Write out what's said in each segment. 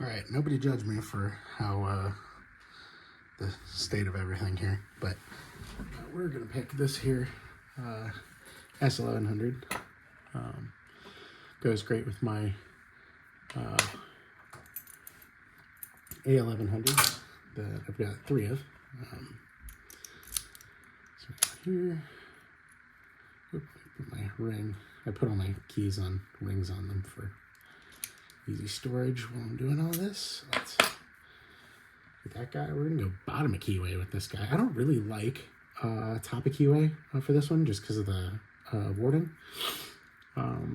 All right, nobody judge me for how the state of everything here, but we're gonna pick this here S1100. Goes great with my A1100s that I've got 3 of. So here, oop, put my ring. I put all my keys on rings on them for easy storage while I'm doing all this. Let's get that guy. We're gonna go bottom of keyway with this guy. I don't really like top of keyway for this one just because of the warding.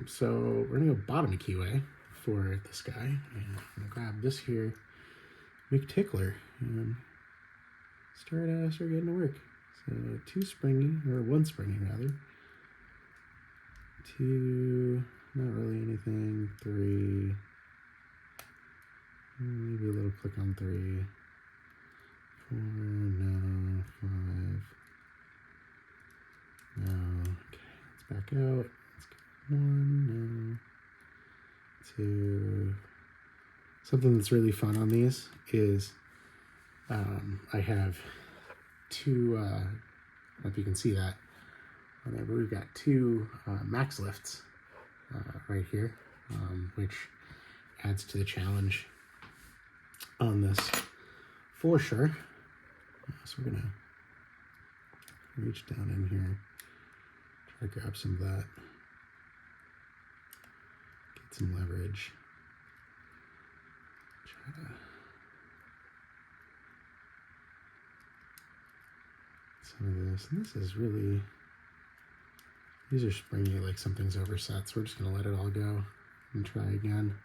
So we're gonna go bottom of keyway for this guy, and I'm gonna grab this here McTickler and start getting to work. So 2 springy, or 1 springy rather. 2, not really anything. 3, maybe a little click on 3. 4, no. 5, no. Okay, let's back out. Let's go 1, no. 2. Something that's really fun on these is I have 2, I don't know if you can see that, whenever we've got 2 max lifts right here, which adds to the challenge on this for sure. So we're gonna reach down in here, try to grab some of that, get some leverage, try to some of this, and this is really, these are springy, like something's overset, so we're just gonna let it all go and try again.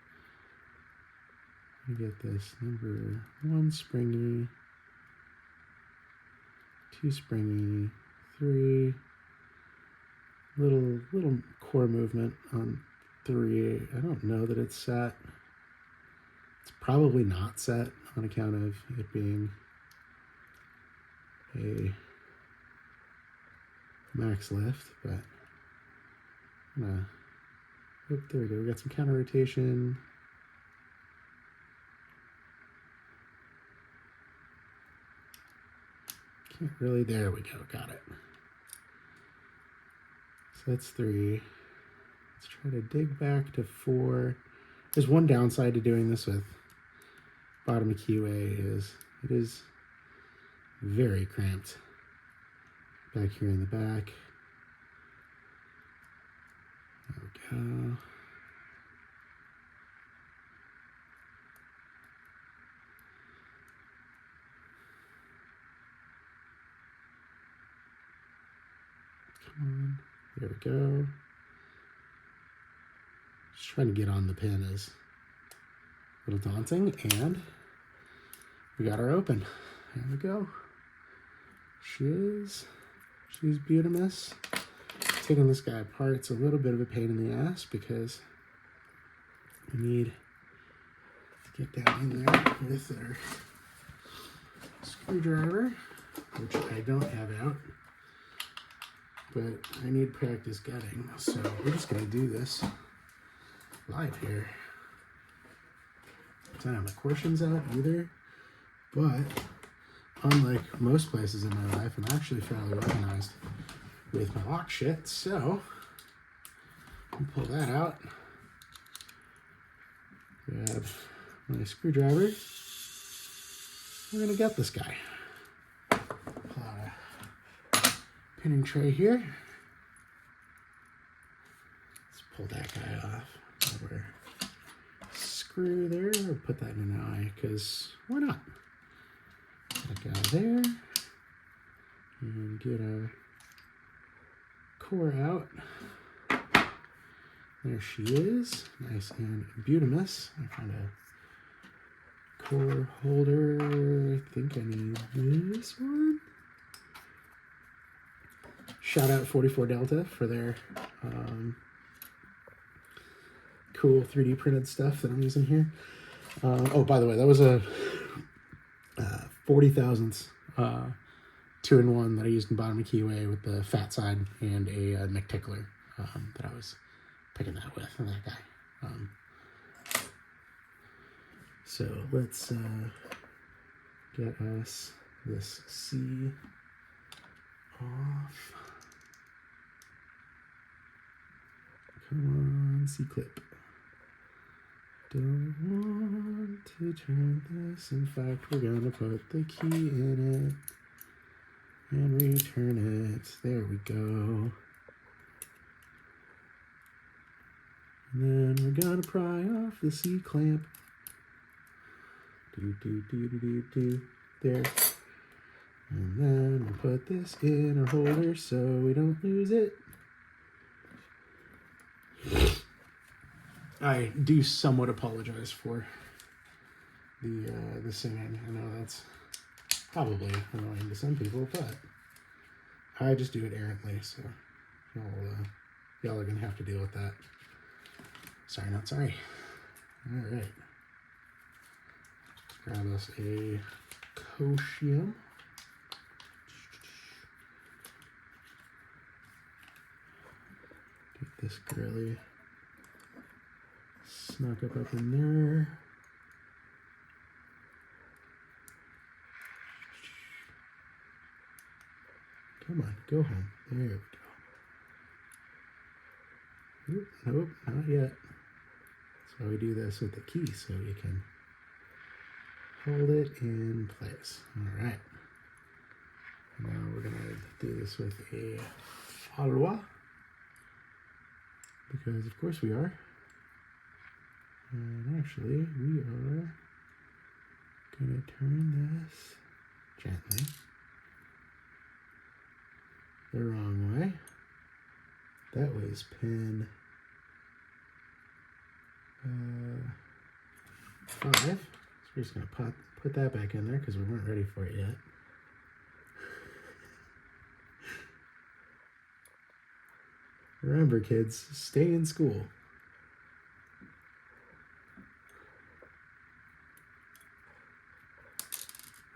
We get this number 1 springy, 2 springy, 3, little core movement on 3. I don't know that it's set. It's probably not set on account of it being a max lift, but I'm gonna, oh, there we go. We got some counter rotation. Can't really, there we go, got it. So that's 3. Let's try to dig back to 4. There's one downside to doing this with bottom of keyway is it is very cramped back here in the back. There we go. Come on, there we go. Just trying to get on the pin is a little daunting, and we got our open. There we go. She's beautimous. Taking this guy apart, it's a little bit of a pain in the ass because we need to get down in there with our screwdriver, which I don't have out, but I need practice gutting, so we're just gonna do this live here. I don't have my questions out either, but unlike most places in my life, I'm actually fairly organized with my lock shit, so I'll pull that out, grab my screwdriver, we're gonna gut this guy. Pull out a pinning tray here. Let's pull that guy off. Over. Screw there, or put that in an eye, because why not? That guy there, and get our core out. There she is, nice and beautimous. I found a core holder. I think I need this one. Shout out 44 Delta for their cool 3D printed stuff that I'm using here. Oh, by the way, that was a 40 thousandths 2-in-1 that I used in bottom of keyway with the fat side and a McTickler that I was picking that with, and that guy. So let's get us this C off. Come on, C clip. Don't want to turn this. In fact, we're gonna put the key in it and return it. There we go. And then we're gonna pry off the C clamp. There. And then we'll put this in our holder so we don't lose it. I do somewhat apologize for the singing. I know that's probably annoying to some people, but I just do it errantly, so y'all are gonna have to deal with that. Sorry, not sorry. All right. Grab us a Cosium. Get this girly snuck up in there. Come on, go home. There we go. Oop, nope, not yet. That's why we do this with the key, so you can hold it in place. All right. Now we're gonna do this with a follower, because of course we are. And actually, we are gonna turn this gently the wrong way. That was pin 5. So we're just gonna put that back in there because we weren't ready for it yet. Remember, kids, stay in school.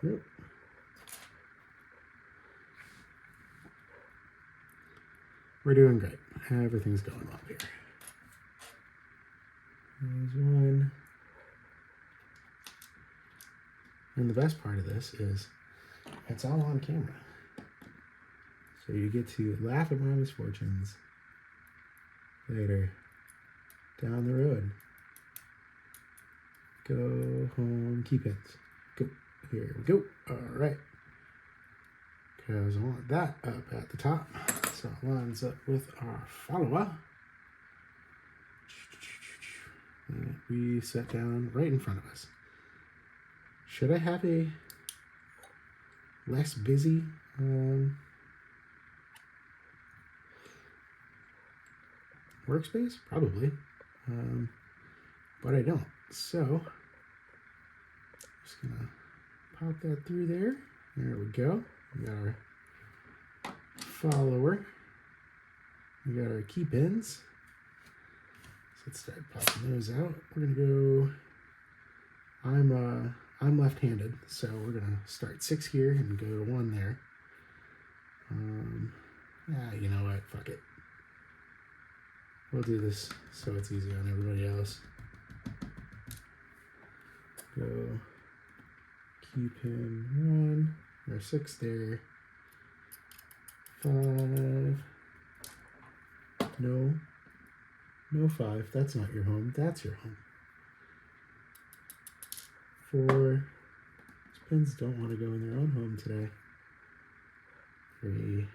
Yep. We're doing great. Everything's going well here. There's one. And the best part of this is it's all on camera. So you get to laugh at my misfortunes later down the road. Go home, key pins. Go. Here we go. All right. Because I want that up at the top. So it lines up with our follower. And we set down right in front of us. Should I have a less busy workspace? Probably. But I don't. So just gonna pop that through there. There we go. We got our follower. We got our key pins. So let's start popping those out. We're gonna go. I'm left-handed, so we're gonna start 6 here and go to 1 there. You know what? Fuck it. We'll do this so it's easy on everybody else. Go key pin 1, or 6 there. 5. No 5. That's not your home. That's your home. 4. These pins don't want to go in their own home today. 3.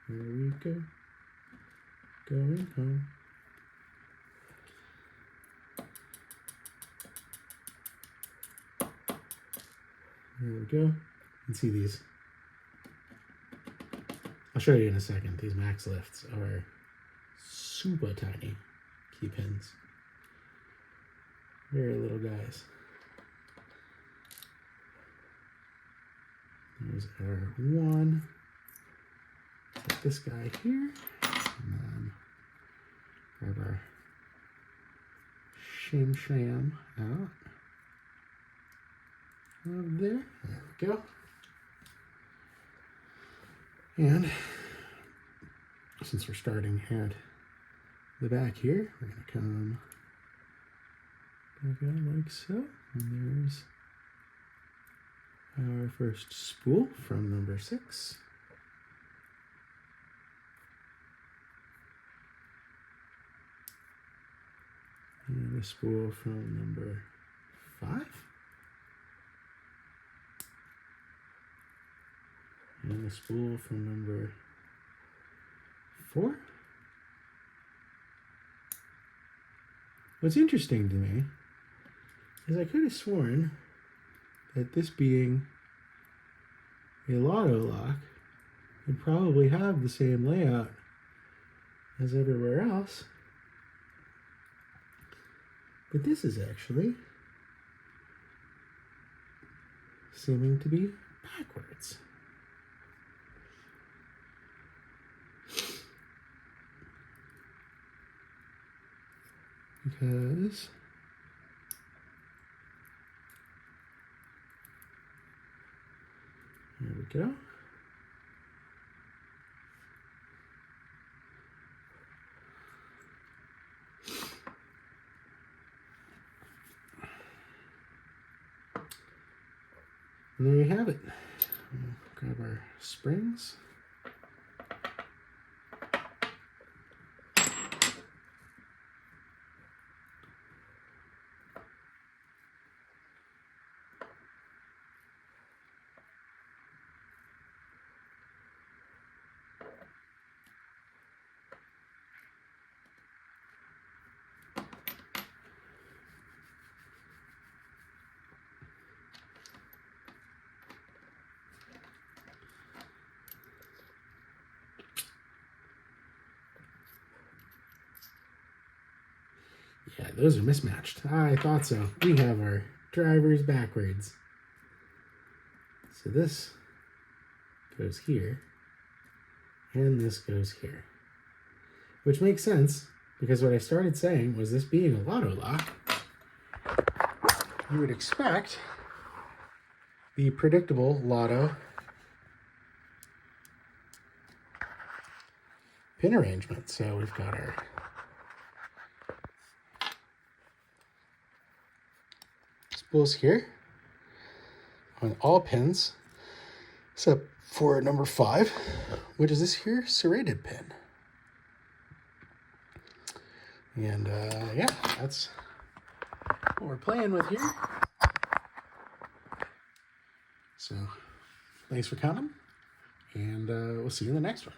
There we go. Going home. There we go. You can see these. I'll show you in a second. These max lifts are super tiny key pins. Very little guys. There's our 1. Put this guy here. And then grab our sham out. There. There we go. And since we're starting at the back here, we're going to come back out like so. And there's our first spool from number 6. And a spool from number 5. And a spool from number 4. What's interesting to me is I could have sworn that this being a LOTO lock would probably have the same layout as everywhere else. But this is actually seeming to be backwards. Because there we go. And there you have it. We'll grab our springs. Yeah, those are mismatched. I thought so. We have our drivers backwards. So this goes here, and this goes here. Which makes sense, because what I started saying was this being a LOTO lock, you would expect the predictable LOTO pin arrangement. So we've got our spools here on all pins, except for number 5, which is this here serrated pin. And yeah, that's what we're playing with here. So thanks for coming, and we'll see you in the next one.